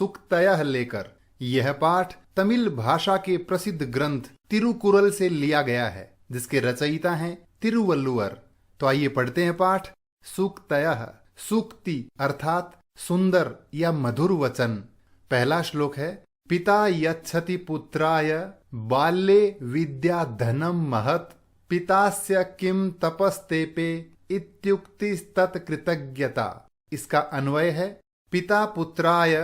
सूक्तयः लेकर। यह पाठ तमिल भाषा के प्रसिद्ध ग्रंथ तिरुकुरल से लिया गया है, जिसके रचयिता हैं तिरुवल्लुवर। तो आइए पढ़ते हैं पाठ। सूक्तयः, सूक्ति अर्थात सुंदर या मधुर वचन। पहला श्लोक है, पिता यच्छति पुत्राय बाल्ये विद्या धनम महत् पितास्य किम तपस्तेपे इत्युक्तिस्तत्कृतज्ञता। इसका अन्वय है, पिता पुत्राय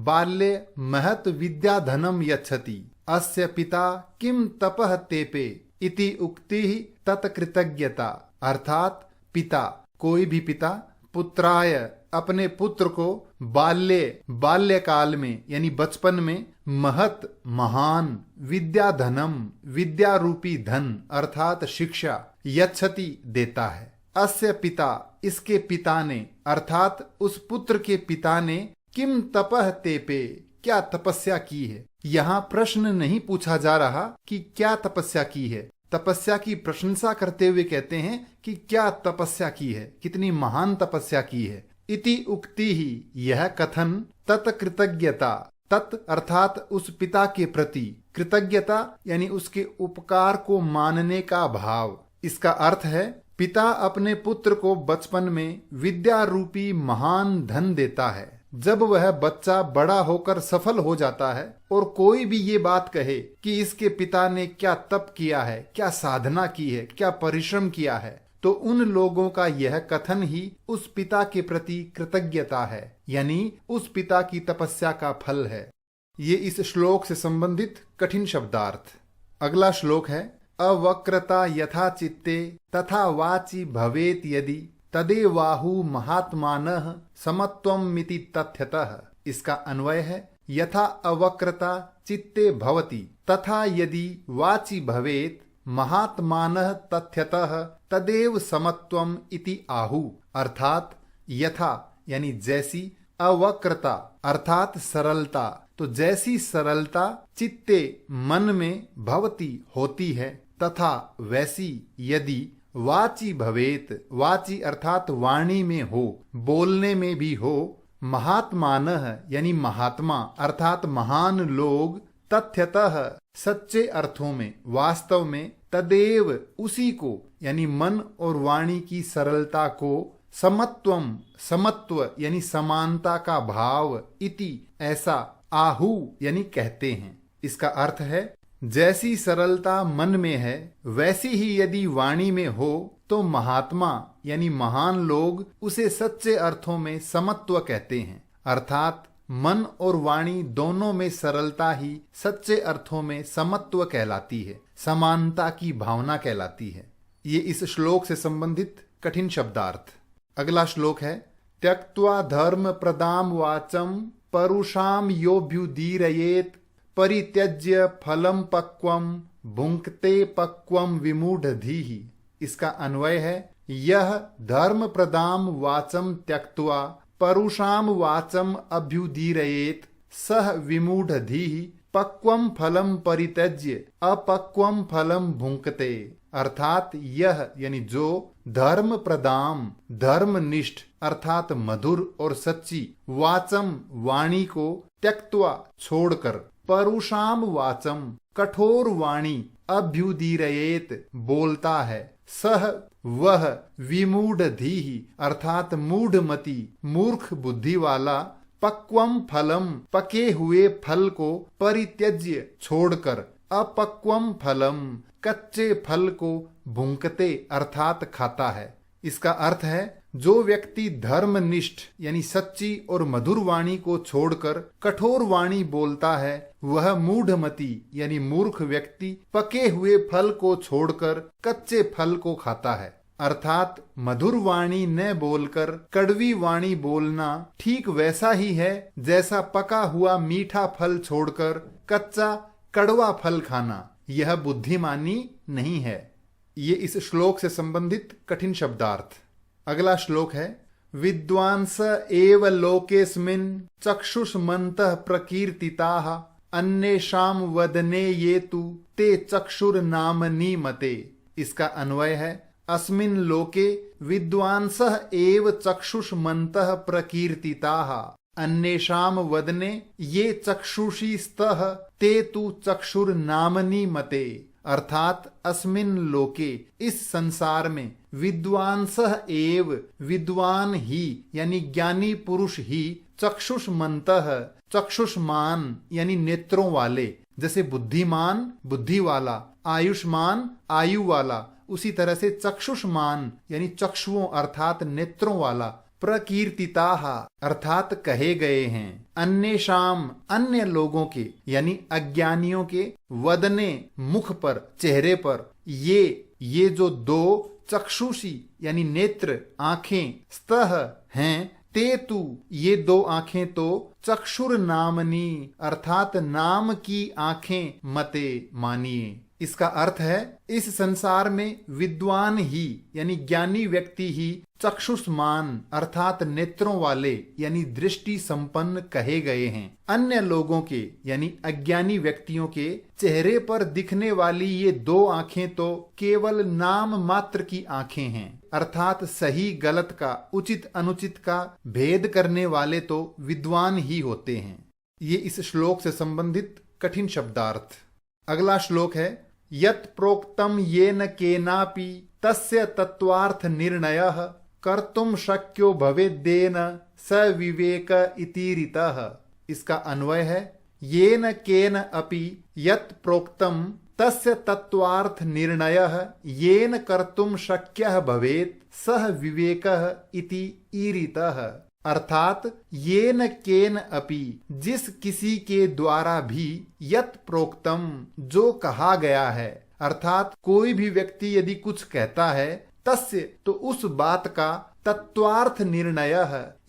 बाल्ये महत् विद्या धनम यच्छति अस्य पिता किम तपः तेपे इति उक्तिः तत्कृतज्ञता। अर्थात पिता, कोई भी पिता, पुत्राय अपने पुत्र को बाल्यकाल में यानी बचपन में महत महान विद्या धनम विद्या रूपी धन अर्थात शिक्षा यच्छति देता है। अस्य पिता इसके पिता ने अर्थात उस पुत्र के पिता ने किम तपः तेपे क्या तपस्या की है। यहाँ प्रश्न नहीं पूछा जा रहा कि क्या तपस्या की है, तपस्या की प्रशंसा करते हुए कहते हैं कि क्या तपस्या की है, कितनी महान तपस्या की है। इति उक्ति ही, यह कथन, तत्कृतज्ञता, तत् अर्थात उस पिता के प्रति, कृतज्ञता यानी उसके उपकार को मानने का भाव। इसका अर्थ है, पिता अपने पुत्र को बचपन में विद्या रूपी महान धन देता है। जब वह बच्चा बड़ा होकर सफल हो जाता है और कोई भी ये बात कहे कि इसके पिता ने क्या तप किया है, क्या साधना की है, क्या परिश्रम किया है, तो उन लोगों का यह कथन ही उस पिता के प्रति कृतज्ञता है, यानी उस पिता की तपस्या का फल है। ये इस श्लोक से संबंधित कठिन शब्दार्थ। अगला श्लोक है, अवक्रता यथा चित्ते तथा वाचि भवेत यदि तदेवाहु महात्मानः समत्वमिति तथ्यतः। इसका अन्वय है, यथा अवक्रता चित्ते भवति तथा यदि वाचि भवेत महात्मानः तथ्यतः तदेव समत्वम इति आहु। अर्थात यथा यानी जैसी, अवक्रता अर्थात सरलता, तो जैसी सरलता चित्ते मन में भवति होती है, तथा वैसी यदि वाची भवेत, वाची अर्थात वाणी में हो, बोलने में भी हो, महात्मानः यानी महात्मा अर्थात महान लोग, तथ्यतः सच्चे अर्थों में, वास्तव में, तदेव उसी को यानी मन और वाणी की सरलता को, समत्वम समत्व यानी समानता का भाव, इति ऐसा, आहु यानी कहते हैं। इसका अर्थ है, जैसी सरलता मन में है वैसी ही यदि वाणी में हो तो महात्मा यानी महान लोग उसे सच्चे अर्थों में समत्व कहते हैं। अर्थात मन और वाणी दोनों में सरलता ही सच्चे अर्थों में समत्व कहलाती है, समानता की भावना कहलाती है। ये इस श्लोक से संबंधित कठिन शब्दार्थ। अगला श्लोक है, त्यक्त्वा धर्म प्रदाम वाचम परुषाम योऽभ्युदीरयेत् परित्यज्य फलम पक्वम भुंक्ते पक्वम विमूढ़धीः। इसका अन्वय है, यह धर्म प्रदाम वाचम त्यक्त्वा परुषाम वाचम अभ्युदीरयेत् सह विमूढ़धीः पक्वम फलम परित्यज्य अपक्वम फलम भुंक्ते। अर्थात यह यानी जो धर्म प्रदाम धर्मनिष्ठ अर्थात मधुर और सच्ची, वाचम वाणी को, त्यक्त्वा छोड़कर, परुषाम वाचम कठोर वाणी, अभ्युदीरयेत बोलता है, सह वह, विमूढ़धीः अर्थात मूढ़मति मूर्ख बुद्धि वाला, पक्वम फलम पके हुए फल को, परित्यज्य छोड़कर, अपक्वम फलम कच्चे फल को, भुंकते अर्थात खाता है। इसका अर्थ है, जो व्यक्ति धर्मनिष्ठ यानी सच्ची और मधुर वाणी को छोड़कर कठोर वाणी बोलता है, वह मूढ़मति यानी मूर्ख व्यक्ति पके हुए फल को छोड़कर कच्चे फल को खाता है। अर्थात मधुर वाणी न बोलकर कड़वी वाणी बोलना ठीक वैसा ही है जैसा पका हुआ मीठा फल छोड़कर कच्चा कड़वा फल खाना। यह बुद्धिमानी नहीं है। ये इस श्लोक से संबंधित कठिन शब्दार्थ। अगला श्लोक है, विद्वांस एव लोकेस्मिन् चक्षुष्मन्तः प्रकीर्तिताः अन्येषां वदने ये तु ते चक्षुर्नामनि मते। इसका अन्वय है, अस्मिन् लोके विद्वांसः एव चक्षुष्मन्तः प्रकीर्तिताः अन्येषाम वदने ये चक्षुषी स्तः ते तु चक्षुर्नामनि मते। अर्थात अस्मिन् लोके, इस संसार में, विद्वांसः एव, विद्वान ही यानी ज्ञानी पुरुष ही, चक्षुष्मन्तः, चक्षुष्मान यानी नेत्रों वाले, जैसे बुद्धिमान बुद्धि वाला, आयुष्मान आयु वाला, उसी तरह से चक्षुष्मान यानी चक्षुओं अर्थात नेत्रों वाला, प्रकीर्तिताः अर्थात कहे गए हैं, अन्येषाम अन्य लोगों के यानी अज्ञानियों के, वदने मुख पर चेहरे पर, ये जो दो, चक्षुषी यानी नेत्र आंखें, स्तः हैं, ते तु ये दो आंखें तो, चक्षुर नामनी अर्थात नाम की आंखें मते मानिए। इसका अर्थ है इस संसार में विद्वान ही यानी ज्ञानी व्यक्ति ही चक्षुष्मान अर्थात नेत्रों वाले यानी दृष्टि संपन्न कहे गए हैं। अन्य लोगों के यानी अज्ञानी व्यक्तियों के चेहरे पर दिखने वाली ये दो आंखें तो केवल नाम मात्र की आंखें हैं, अर्थात सही गलत का, उचित अनुचित का भेद करने वाले तो विद्वान ही होते हैं। ये इस श्लोक से संबंधित कठिन शब्दार्थ। अगला श्लोक है यत् प्रोक्तम येन केनापि तस्य तत्वार्थ निर्णयः कर्तुम शक्यो भवेद्येन स विवेक इति रीतः। इसका अन्वय है येन केन अपि यत् प्रोक्तम तस्य तत्वार्थ निर्णयः येन कर्तुम शक्यः भवेत् सः विवेकः इति ईरितः। अर्थात येन केन अपि जिस किसी के द्वारा भी, यत् प्रोक्तम जो कहा गया है, अर्थात कोई भी व्यक्ति यदि कुछ कहता है, तस्य तो उस बात का, तत्वार्थ निर्णय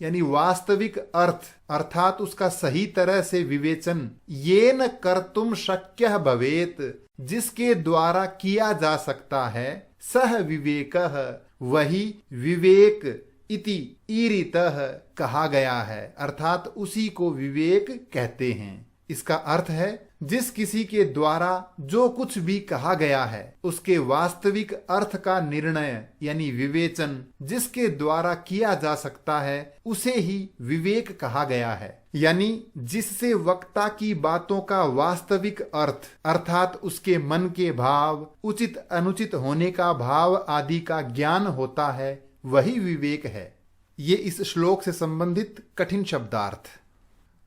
यानी वास्तविक अर्थ अर्थात उसका सही तरह से विवेचन, येन कर्तुम शक्यः भवेत् जिसके द्वारा किया जा सकता है, सह विवेकः वही विवेक, इति ईरितः कहा गया है, अर्थात उसी को विवेक कहते हैं। इसका अर्थ है जिस किसी के द्वारा जो कुछ भी कहा गया है उसके वास्तविक अर्थ का निर्णय यानी विवेचन जिसके द्वारा किया जा सकता है उसे ही विवेक कहा गया है। यानी जिससे वक्ता की बातों का वास्तविक अर्थ अर्थात उसके मन के भाव, उचित अनुचित होने का भाव आदि का ज्ञान होता है, वही विवेक है। ये इस श्लोक से संबंधित कठिन शब्दार्थ।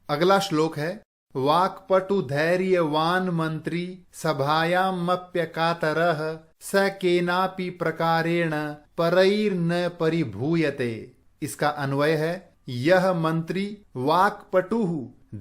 अगला श्लोक है वाक्पटु धैर्यवान मंत्री सभायामप्यकातरः स केनापि प्रकारेण परैर्न परिभूयते। इसका अन्वय है यह मंत्री वाक्पटुः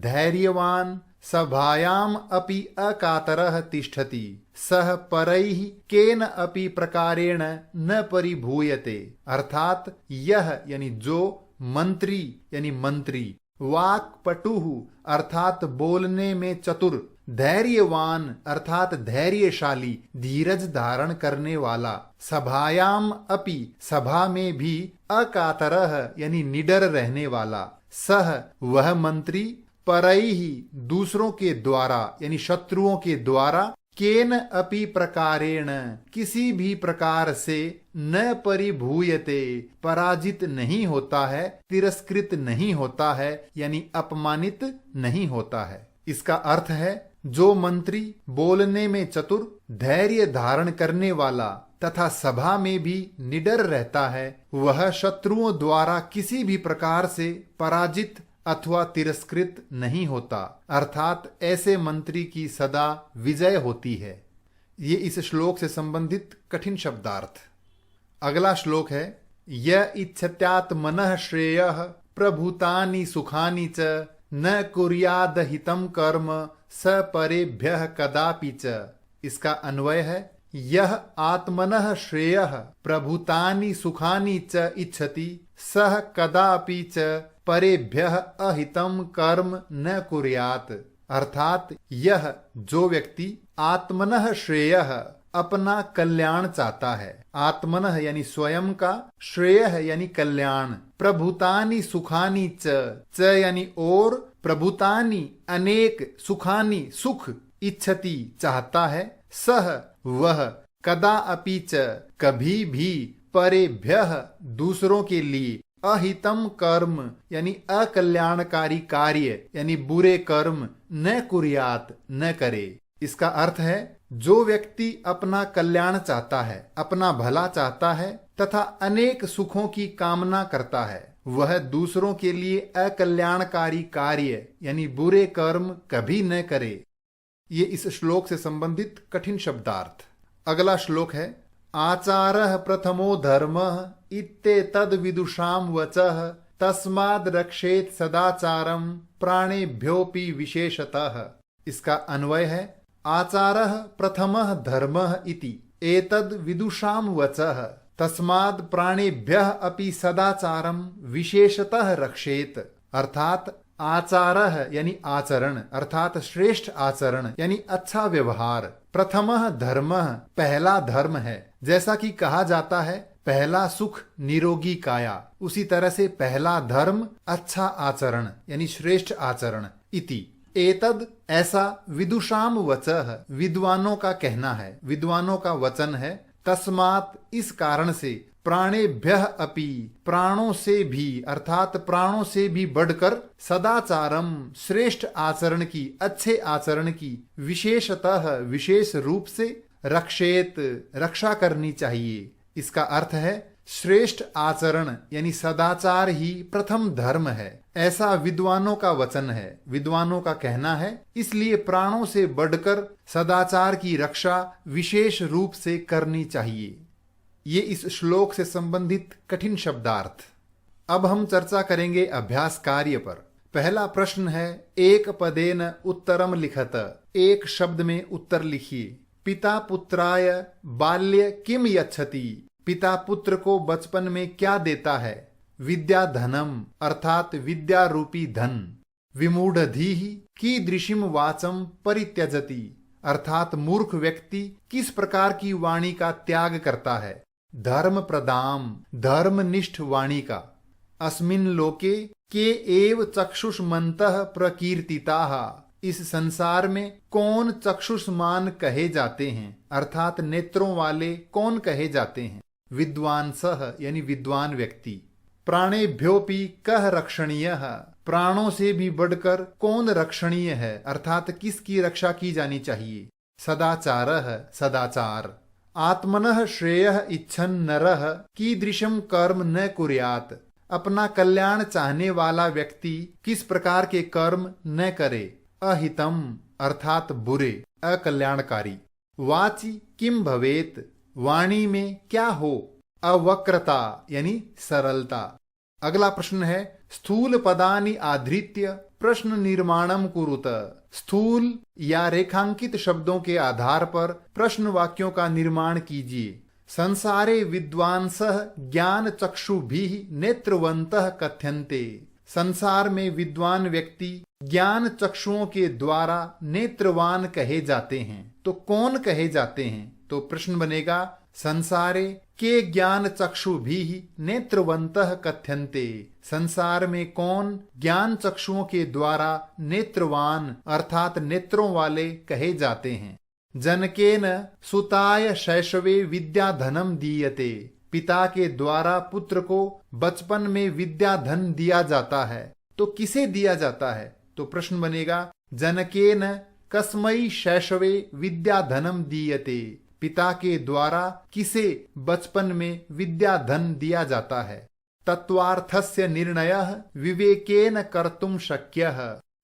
धैर्यवान सभायाम अपि अकातरः तिष्ठति सह परैः केन अपि प्रकारेण न परिभूयते। अर्थात यह यानी जो, मंत्री यानी मंत्री, वाक्पटुः अर्थात बोलने में चतुर, धैर्यवान अर्थात धैर्यशाली, धीरज धारण करने वाला, सभायाम अपि सभा में भी, अकातरः यानी निडर रहने वाला, सह वह मंत्री, परैहि दूसरों के द्वारा यानी शत्रुओं के द्वारा, केन अपि प्रकारेण किसी भी प्रकार से, न परिभूयते पराजित नहीं होता है, तिरस्कृत नहीं होता है यानी अपमानित नहीं होता है। इसका अर्थ है जो मंत्री बोलने में चतुर, धैर्य धारण करने वाला तथा सभा में भी निडर रहता है, वह शत्रुओं द्वारा किसी भी प्रकार से पराजित अथवा तिरस्कृत नहीं होता, अर्थात ऐसे मंत्री की सदा विजय होती है। ये इस श्लोक से संबंधित कठिन शब्दार्थ। अगला श्लोक है य इच्छत्यात् मनः श्रेयः प्रभूतानि सुखानि च न कुर्याद हितं कर्म स परेभ्यः कदापि च। इसका अन्वय है यह आत्मनः श्रेयः प्रभूतानि सुखानि च इच्छति सह कदापि च परेभ्यः अहितं कर्म न कुर्यात्। अर्थात यह जो व्यक्ति आत्मनः श्रेयः अपना कल्याण चाहता है, आत्मनः यानी स्वयं का, श्रेयः यानी कल्याण, प्रभूतानि सुखानि च यानी और, प्रभूतानि अनेक, सुखानि सुख, इच्छति चाहता है, सह वह, कदा अपि च कभी भी, परेभ्यः दूसरों के लिए, अहितम कर्म यानी अकल्याणकारी कार्य यानी बुरे कर्म न कुर्यात न करे। इसका अर्थ है जो व्यक्ति अपना कल्याण चाहता है, अपना भला चाहता है तथा अनेक सुखों की कामना करता है, वह दूसरों के लिए अकल्याणकारी कार्य यानी बुरे कर्म कभी न करे। ये इस श्लोक से संबंधित कठिन शब्दार्थ। अगला श्लोक है आचारः प्रथमो धर्मः इत्येतद् विदुषां वचः तस्माद् रक्षेत सदाचारं प्राणेभ्योऽपि विशेषतः। इसका अन्वय है आचारः प्रथमः धर्मः इति एतद् विदुषां वचः तस्माद् प्राणेभ्यः अपि सदाचारं विशेषतः रक्षेत। अर्थात आचारः यानी आचरण अर्थात श्रेष्ठ आचरण यानी अच्छा व्यवहार, प्रथमः धर्मः पहला धर्म है। जैसा कि कहा जाता है पहला सुख निरोगी काया, उसी तरह से पहला धर्म अच्छा आचरण यानी श्रेष्ठ आचरण। इति एतद ऐसा विदुषाम वचः विद्वानों का कहना है, विद्वानों का वचन है। तस्मात् इस कारण से प्राणेभ्यः अपि प्राणों से भी अर्थात प्राणों से भी बढ़कर सदाचारम श्रेष्ठ आचरण की अच्छे आचरण की विशेषतः विशेष रूप से रक्षेत रक्षा करनी चाहिए। इसका अर्थ है श्रेष्ठ आचरण यानी सदाचार ही प्रथम धर्म है, ऐसा विद्वानों का वचन है, विद्वानों का कहना है। इसलिए प्राणों से बढ़कर सदाचार की रक्षा विशेष रूप से करनी चाहिए। ये इस श्लोक से संबंधित कठिन शब्दार्थ। अब हम चर्चा करेंगे अभ्यास कार्य पर। पहला प्रश्न है एक पदेन उत्तरम लिखत, एक शब्द में उत्तर लिखिए। पिता पुत्राय बाल्य किम यच्छति, पिता पुत्र को बचपन में क्या देता है। विद्या धनम अर्थात विद्या रूपी धन। विमूढ़धीः कीदृशीम वाचम परित्यजति, अर्थात मूर्ख व्यक्ति किस प्रकार की वाणी का त्याग करता है। धर्म प्रदाम धर्मनिष्ठ वाणी का। अस्मिन् लोके के एव चक्षुष्मन्तः प्रकीर्तिताः, इस संसार में कौन चक्षुष्मान कहे जाते हैं अर्थात नेत्रों वाले कौन कहे जाते हैं। विद्वांसः यानी विद्वान व्यक्ति। प्राणेभ्योऽपि कः रक्षणीयः, प्राणों से भी बढ़कर कौन रक्षणीय है अर्थात किसकी रक्षा की जानी चाहिए। सदाचारः सदाचार। आत्मनः श्रेयः इच्छन् नरः कीदृशं कर्म न कुर्यात्, अपना कल्याण चाहने वाला व्यक्ति किस प्रकार के कर्म न करे। अहितम अर्थात बुरे अकल्याणकारी। वाचि किम भवेत, वाणी में क्या हो। अवक्रता यानी सरलता। अगला प्रश्न है स्थूल पदानि आधृत्य प्रश्न निर्माणम कुरुत, स्थूल या रेखांकित शब्दों के आधार पर प्रश्न वाक्यों का निर्माण कीजिए। संसारे विद्वांसः ज्ञान चक्षुभिः नेत्रवन्तः कथ्यन्ते, संसार में विद्वान व्यक्ति ज्ञान चक्षुओं के द्वारा नेत्रवान कहे जाते हैं। तो कौन कहे जाते हैं, तो प्रश्न बनेगा संसारे के ज्ञान चक्षु भी नेत्रवन्तः कथ्यन्ते, संसार में कौन ज्ञान चक्षुओं के द्वारा नेत्रवान अर्थात नेत्रों वाले कहे जाते हैं। जनकेन सुताय शैशवे विद्या धनम दीयते, पिता के द्वारा पुत्र को बचपन में विद्या धन दिया जाता है। तो किसे दिया जाता है, तो प्रश्न बनेगा जनकेन कस्मै शैशवे विद्या धनम दीयते, पिता के द्वारा किसे बचपन में विद्या धन दिया जाता है। तत्वार्थस्य निर्णयः विवेकेन कर्तुम शक्यः,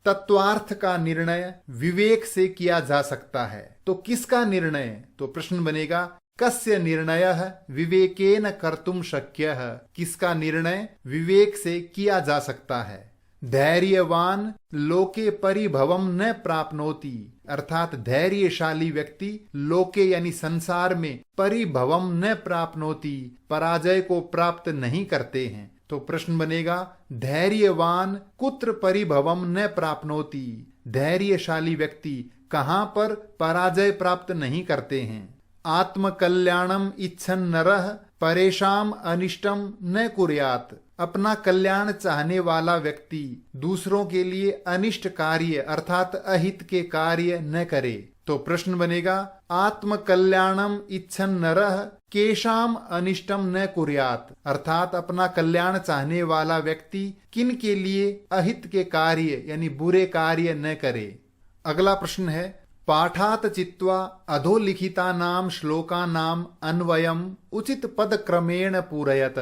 तत्वार्थ का निर्णय विवेक से किया जा सकता है। तो किसका निर्णय, तो प्रश्न बनेगा कस्य निर्णयः विवेकेन कर्तुम शक्यः, किसका निर्णय विवेक से किया जा सकता है। धैर्यवान लोके परिभवम न प्राप्नोति, अर्थात धैर्यशाली व्यक्ति लोके यानी संसार में परिभवम न प्राप्नोति, पराजय को प्राप्त नहीं करते हैं। तो प्रश्न बनेगा धैर्यवान कुत्र परिभवम न प्राप्नोति, धैर्यशाली व्यक्ति कहां पर पराजय प्राप्त नहीं करते हैं। आत्मकल्याणम इच्छन् नरः परेशान अनिष्टम न कुर्यात्, अपना कल्याण चाहने वाला व्यक्ति दूसरों के लिए अनिष्ट कार्य अर्थात अहित के कार्य न करे। तो प्रश्न बनेगा, आत्म कल्याणम इच्छन नरः केशाम अनिष्टम न कुर्यात, अर्थात अपना कल्याण चाहने वाला व्यक्ति किन के लिए अहित के कार्य यानी बुरे कार्य न करे। अगला प्रश्न है, पाठात चित्वा अधोलिखिता नाम श्लोका नाम अन्वयम उचित पद क्रमेण पूरयत।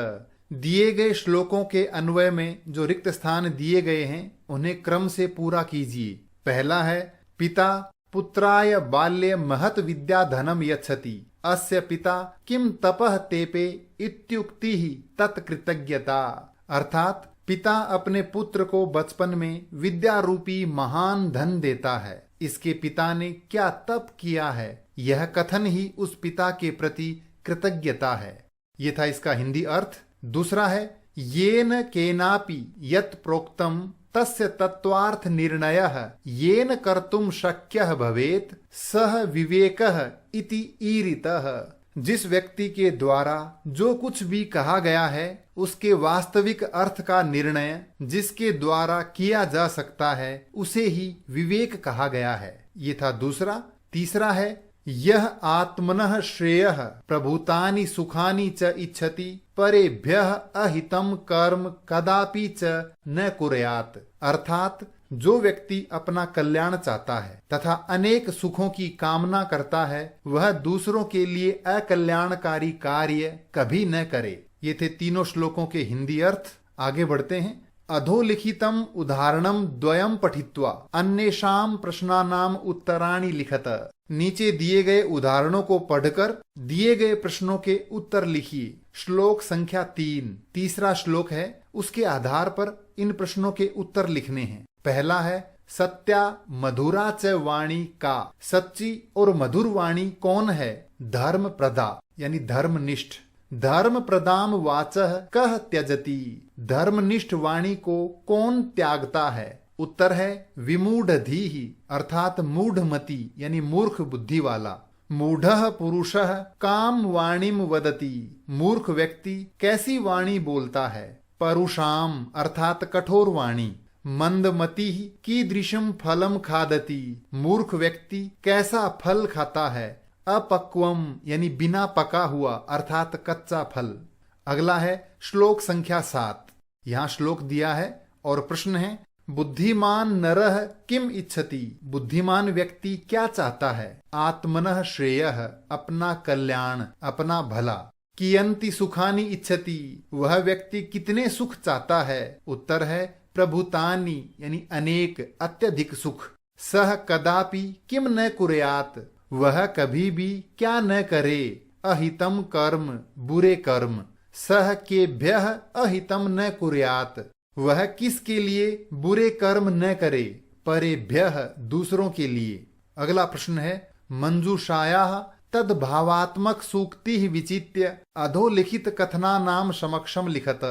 दिए गए श्लोकों के अन्वय में जो रिक्त स्थान दिए गए हैं उन्हें क्रम से पूरा कीजिए। पहला है, पिता पुत्राय बाल्ये महत विद्या धनम यच्छति अस्य पिता किम तपः तेपे इत्युक्ति ही तत्कृतज्ञता, अर्थात पिता अपने पुत्र को बचपन में विद्या रूपी महान धन देता है, इसके पिता ने क्या तप किया है, यह कथन ही उस पिता के प्रति कृतज्ञता है। ये था इसका हिंदी अर्थ। दूसरा है, येन केनापि यत् प्रोक्तम तस्य तत्वार्थ निर्णयः येन कर्तुम शक्यः भवेत् सह विवेकः इति ईरितः। जिस व्यक्ति के द्वारा जो कुछ भी कहा गया है उसके वास्तविक अर्थ का निर्णय जिसके द्वारा किया जा सकता है उसे ही विवेक कहा गया है। ये था दूसरा। तीसरा है, यह आत्मनः श्रेयः प्रभूतानि सुखानि च इच्छति परेभ्यः अहितम कर्म कदापि च न कुर्यात्, अर्थात जो व्यक्ति अपना कल्याण चाहता है तथा अनेक सुखों की कामना करता है वह दूसरों के लिए अकल्याणकारी कार्य कभी न करे। ये थे तीनों श्लोकों के हिंदी अर्थ। आगे बढ़ते हैं। अधोलिखितम उदाहरणम द्वयम पठित्वा अन्येषां प्रश्नानाम उत्तराणि लिखत। नीचे दिए गए उदाहरणों को पढ़कर दिए गए प्रश्नों के उत्तर लिखिए। श्लोक संख्या 3 तीसरा श्लोक है, उसके आधार पर इन प्रश्नों के उत्तर लिखने हैं। पहला है, सत्या मधुरा च वाणी का, सच्ची और मधुर वाणी कौन है? धर्म प्रदा यानी धर्मनिष्ठ। धर्म प्रदाम वाचः कह त्यजति, धर्मनिष्ठ वाणी को कौन त्यागता है? उत्तर है, विमूढ़धीहि अर्थात मूढ़मति यानी मूर्ख बुद्धि वाला। मूढ़ः पुरुषः काम वाणीम वदति, मूर्ख व्यक्ति कैसी वाणी बोलता है? परुषाम अर्थात कठोर वाणी। मंदमति कीदृशम फलम खादति, मूर्ख व्यक्ति कैसा फल खाता है? अपक्वम यानी बिना पका हुआ अर्थात कच्चा फल। अगला है श्लोक संख्या 7। यहाँ श्लोक दिया है और प्रश्न है, बुद्धिमान नरः किम इच्छति, बुद्धिमान व्यक्ति क्या चाहता है? आत्मनः श्रेयः अपना कल्याण अपना भला। कियंति सुखानि इच्छति, वह व्यक्ति कितने सुख चाहता है? उत्तर है, प्रभुतानि यानी अनेक अत्यधिक सुख। सह कदापि किम न कुर्यात्, वह कभी भी क्या न करे? अहितम कर्म बुरे कर्म। सह केभ्यः अहितम न कुर्यात्, वह किसके लिए बुरे कर्म न करे? परेभ्यः दूसरों के लिए। अगला प्रश्न है, मंजूषायाः तद्भावात्मक सूक्ति विचित्य अधोलिखित कथना नाम समक्षम लिखत।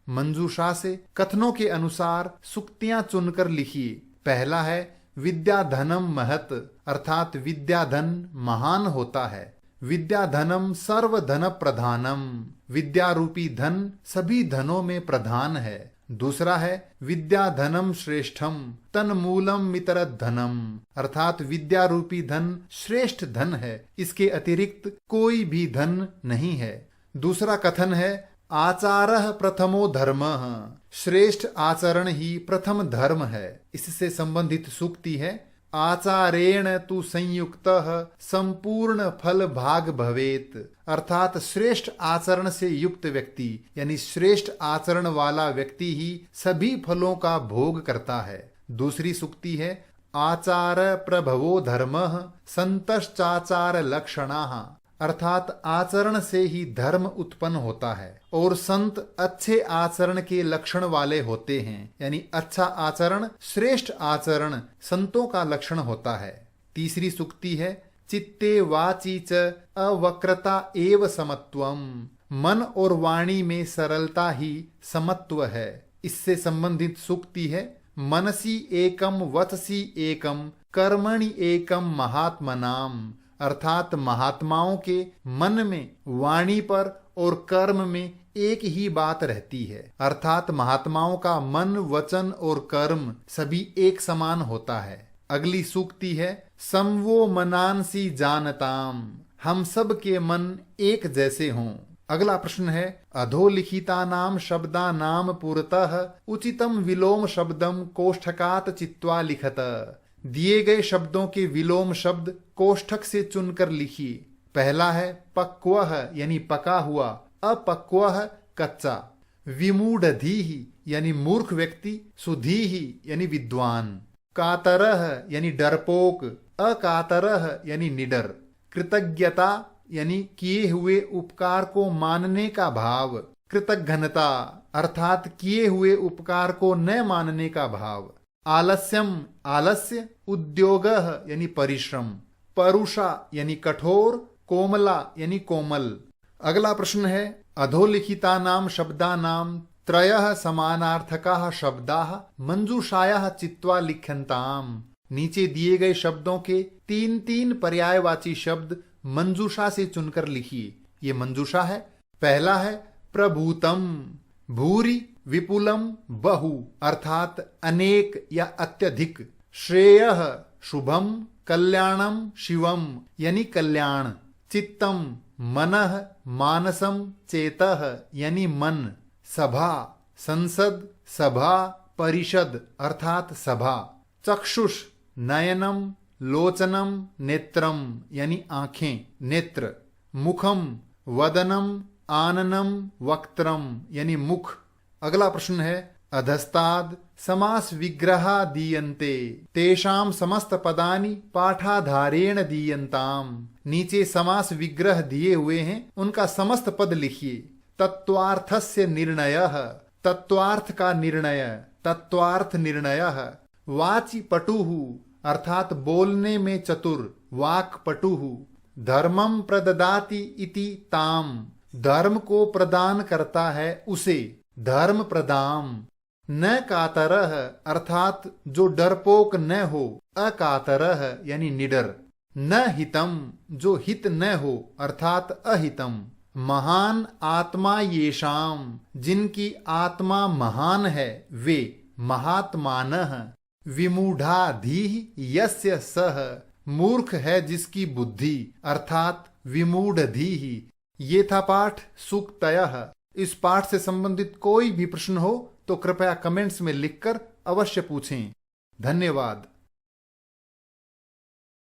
मंजूषा से कथनों के अनुसार सूक्तियां चुनकर लिखिए। पहला है, विद्या धनम महत अर्थात विद्या धन महान होता है। विद्या धनम सर्व धन प्रधानम, विद्या रूपी धन सभी धनों में प्रधान है। दूसरा है, विद्या धनम श्रेष्ठम तन मूलम मितरत धनम, अर्थात विद्या रूपी धन श्रेष्ठ धन है, इसके अतिरिक्त कोई भी धन नहीं है। दूसरा कथन है, आचारः प्रथमो धर्मः, श्रेष्ठ आचरण ही प्रथम धर्म है। इससे संबंधित सूक्ति है, आचारेण तु संयुक्तः संपूर्ण फल भाग भवेत, अर्थात श्रेष्ठ आचरण से युक्त व्यक्ति यानी श्रेष्ठ आचरण वाला व्यक्ति ही सभी फलों का भोग करता है। दूसरी सूक्ति है, आचार प्रभवो धर्मः संतश्चाचार लक्षणाः, अर्थात आचरण से ही धर्म उत्पन्न होता है और संत अच्छे आचरण के लक्षण वाले होते हैं, यानी अच्छा आचरण श्रेष्ठ आचरण संतों का लक्षण होता है। तीसरी सूक्ति है, चित्ते वाची च अवक्रता एव समत्वम, मन और वाणी में सरलता ही समत्व है। इससे संबंधित सूक्ति है, मनसी एकम वचसी एकम कर्मणि एकम महात्मनाम, अर्थात महात्माओं के मन में वाणी पर और कर्म में एक ही बात रहती है, अर्थात महात्माओं का मन वचन और कर्म सभी एक समान होता है। अगली सूक्ति है समवो मनांसी जानताम, हम सब के मन एक जैसे हों। अगला प्रश्न है अधोलिखिता नाम शब्दा नाम पुरतः उचितम विलोम शब्दम कोष्ठकात चित्वा लिखत। दिए गए शब्दों के विलोम शब्द कोष्ठक से चुनकर लिखिए। पहला है पक्वः यानी पका हुआ, अपक्वः कच्चा, विमूढ़धीः यानी मूर्ख व्यक्ति, सुधीः यानी विद्वान, कातरः यानी डरपोक, अकातरः यानी निडर, कृतज्ञता यानी किए हुए उपकार को मानने का भाव, कृतघ्नता अर्थात किए हुए उपकार को न मानने का भाव, आलस्यम आलस्य, उद्योगः यानी परिश्रम, परुषा यानी कठोर, कोमला यानी कोमल। अगला प्रश्न है अधोलिखिता नाम शब्दा नाम त्रयः समानार्थकाः शब्दाः मंजूषायाः चित्वा लिख्यन्ताम। नीचे दिए गए शब्दों के तीन तीन पर्यायवाची शब्द मंजूषा से चुनकर लिखिए। ये मंजूषा है। पहला है प्रभूतम, भूरि विपुलम बहु अर्थात अनेक या अत्यधिक, श्रेयः शुभम, कल्याणम शिवम यानी कल्याण, चित्तम मनः, मानसम चेतः यानी मन, सभा संसद, सभा परिषद अर्थात सभा, चक्षुष नयनम, लोचनम नेत्रम यानी आंखें नेत्र, मुखम वदनम, आननम वक्त्रम यानी मुख। अगला प्रश्न है अधस्ताद समास विग्रहा दीयन्ते तेषाम समस्त पदानि पाठाधारेण दीयन्ताम। नीचे समास विग्रह दिए हुए हैं, उनका समस्त पद लिखिए। तत्वार्थस्य निर्णयः, तत्वार्थ का निर्णय, तत्वार्थ निर्णयः, वाचि पटुः अर्थात बोलने में चतुर, वाक पटुः, धर्मम प्रददाति इति ताम, धर्म को प्रदान करता है उसे, धर्म प्रदाम, न कातरः अर्थात जो डरपोक न हो, अकातरः यानी निडर, न हितम जो हित न हो अर्थात अहितम, महान आत्मा येषाम जिनकी आत्मा महान है वे, महात्मानः, विमूढ़ाधीः यस्य सः मूर्ख है जिसकी बुद्धि अर्थात विमूढ़धीः। ये था पाठ सूक्तयः। इस पाठ से संबंधित कोई भी प्रश्न हो तो कृपया कमेंट्स में लिखकर अवश्य पूछें। धन्यवाद।